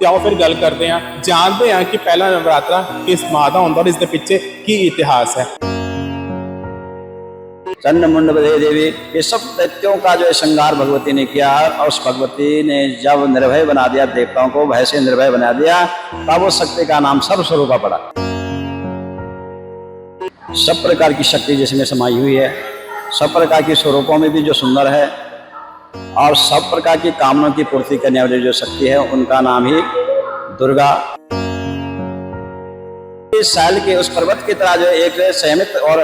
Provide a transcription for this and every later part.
ਤੇ ਆਓ ਫਿਰ ਗੱਲ ਕਰਦੇ ਹਾਂ, ਜਾਣਦੇ ਹਾਂ ਕਿ ਪਹਿਲਾ ਨਵਰਾਤਰਾ ਕਿਸ ਮਾਹ ਦਾ ਹੁੰਦਾ और इसके पीछे की इतिहास है। चंड मुंड बधे देवी, ये सब दैत्यों का जो है श्रृंगार भगवती ने किया और उस भगवती ने जब निर्भय बना दिया, देवताओं को भय से निर्भय बना दिया, तब उस शक्ति का नाम सर्वस्वरूपा पड़ा। सब प्रकार की शक्ति जिसमें समाई हुई है, सब प्रकार के स्वरूपों में भी जो सुंदर है और सब प्रकार की कामनाओं की पूर्ति करने वाली जो शक्ति है, उनका नाम ही दुर्गा। शैल के उस पर्वत की तरह जो एक संयमित और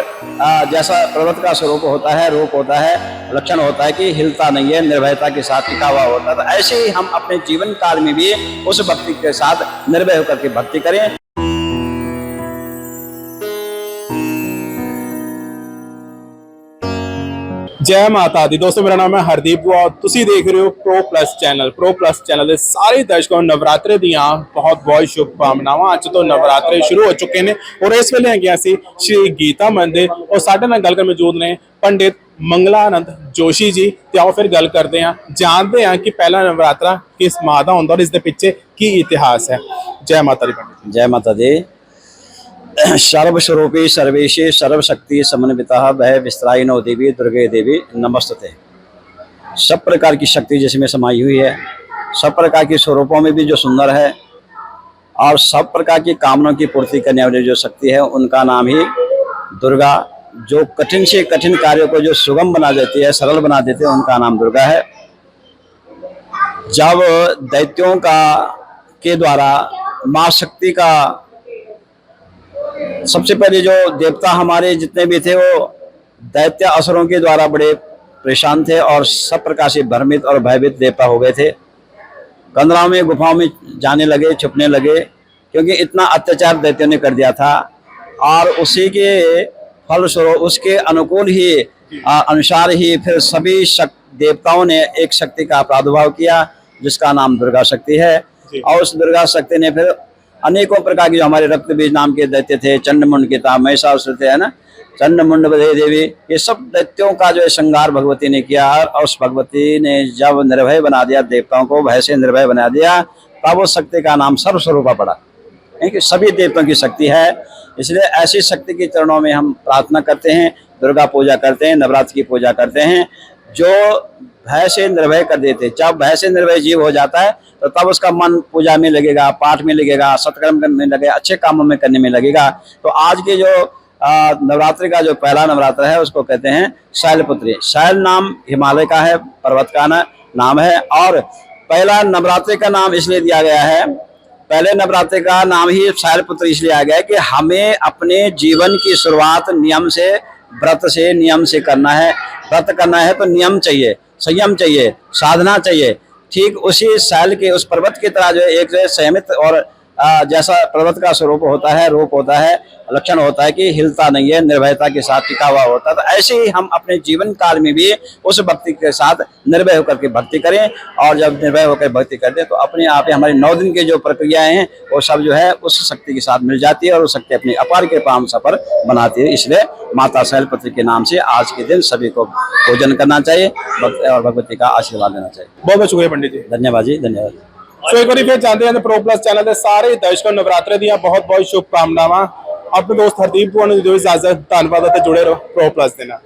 जैसा पर्वत का स्वरूप होता है, रूप होता है, लक्षण होता है कि हिलता नहीं है, निर्भयता के साथ टिका हुआ होता है, तो ऐसे ही हम अपने जीवन काल में भी उस भक्ति के साथ निर्भय होकर के भक्ति करें। जय माता दी। दोस्तों मेरा नाम है हरदीप और तुसी देख रहे हो प्रो प्लस चैनल ਦੇ ਸਾਰੇ ਦਰਸ਼ਕਾਂ ਨੂੰ ਨਵਰਾਤਰੇ ਦੀਆਂ ਬਹੁਤ ਸ਼ੁਭਕਾਮਨਾਵਾਂ। ਅੱਜ ਤੋਂ ਨਵਰਾਤਰੇ ਸ਼ੁਰੂ ਹੋ ਚੁੱਕੇ ਨੇ ਔਰ ਇਸ ਵੇਲੇ ਹੈਗੇ ਅਸੀਂ ਸ਼੍ਰੀ ਗੀਤਾ ਮੰਦਿਰ ਔਰ ਸਾਡੇ ਨਾਲ ਗੱਲ ਕਰਨ ਮੌਜੂਦ ਨੇ ਪੰਡਿਤ ਮੰਗਲਾਨੰਦ जोशी जी। ਤੇ ਆਓ ਫਿਰ ਗੱਲ ਕਰਦੇ ਹਾਂ, ਜਾਣਦੇ ਹਾਂ ਕਿ ਪਹਿਲਾ ਨਵਰਾਤਰਾ ਕਿਸ ਮਾਹ ਦਾ ਹੁੰਦਾ और इसके पीछे की इतिहास है। जय माता दी पंडित जी। जय माता दी। सर्वस्वरूपी सर्वेशे सर्वशक्ति समन्विता भय विस्त्राई नो देवी दुर्गे देवी नमस्ते। सब प्रकार की शक्ति जिसमें समाई हुई है, सब प्रकार के स्वरूपों में भी जो सुंदर है और सब प्रकार की कामनाओं की पूर्ति करने वाली जो शक्ति है, उनका नाम ही दुर्गा। जो कठिन से कठिन कार्यों को जो सुगम बना देती है, सरल बना देती है, उनका नाम दुर्गा है। जब दैत्यों का के द्वारा माँ शक्ति का सबसे पहले जो देवता हमारे जितने भी थे, वो दैत्य असुरों के द्वारा बड़े परेशान थे और सब प्रकार से भ्रमित और भयभीत देवता हो गए थे। कंदराओं में गुफाओं में जाने लगे, छुपने लगे, क्योंकि इतना अत्याचार दैत्यों ने कर दिया था। और उसी के फलस्वरूप उसके अनुकूल ही अनुसार ही फिर सभी देवताओं ने एक शक्ति का प्रादुर्भाव किया, जिसका नाम दुर्गा शक्ति है। और उस दुर्गा शक्ति ने फिर अनेकों प्रकार के जो हमारे रक्त बीज नाम के दैत्य थे, चंडमुंड के था, महिषासुर थे, है ना, चंड मुंड बधे देवी, ये सब दैत्यों का जो है श्रृंगार भगवती ने किया और उस भगवती ने जब निर्भय बना दिया, देवताओं को भय से निर्भय बना दिया, तब उस शक्ति का नाम सर्वस्वरूपा पड़ा। कि सभी देवताओं की शक्ति है, इसलिए ऐसी शक्ति के चरणों में हम प्रार्थना करते हैं, दुर्गा पूजा करते हैं, नवरात्र की पूजा करते हैं। जो भय से निर्भय कर देते, जब भय से निर्भय जीव हो जाता है तो तब उसका मन पूजा में लगेगा, पाठ में लगेगा, सत्कर्म में लगेगा, अच्छे कामों में करने में लगेगा। तो आज के जो नवरात्रि का जो पहला नवरात्र है, उसको कहते हैं शैलपुत्री। शैल नाम हिमालय का है, पर्वत का नाम है। और पहला नवरात्रि का नाम इसलिए दिया गया है, पहले नवरात्रि का नाम ही शैलपुत्री इसलिए आ गया है कि हमें अपने जीवन की शुरुआत नियम से, व्रत से, नियम से करना है। व्रत करना है तो नियम चाहिए, संयम चाहिए, साधना चाहिए। ठीक उसी शैल के उस पर्वत की तरह जो एक संयमित और जैसा पर्वत का स्वरूप होता है, रूप होता है, लक्षण होता है कि हिलता नहीं है, निर्भयता के साथ टिका हुआ होता है, तो ऐसे ही हम अपने जीवन काल में भी उस भक्ति के साथ निर्भय होकर के भक्ति करें। और जब निर्भय होकर भक्ति करते हैं तो अपने आप ही हमारी 9 दिन की जो प्रक्रियाएं हैं, वो सब जो है उस शक्ति के साथ मिल जाती है और उस शक्ति अपनी अपार कृपा हम सफल बनाती है। इसलिए माता शैलपुत्री के नाम से आज के दिन सभी को पूजन करना चाहिए और भगवती का आशीर्वाद लेना चाहिए। बहुत बहुत शुक्रिया पंडित जी। धन्यवाद जी, धन्यवाद। सो एक बार फिर जानते हैं प्रो प्लस चैनल के सारे दर्शकों नवरात्रे दी बहुत शुभकामनावां। अपने दोस्त हरदीप को इजाजत, धन्यवाद। जुड़े रहो प्रो प्लस देना।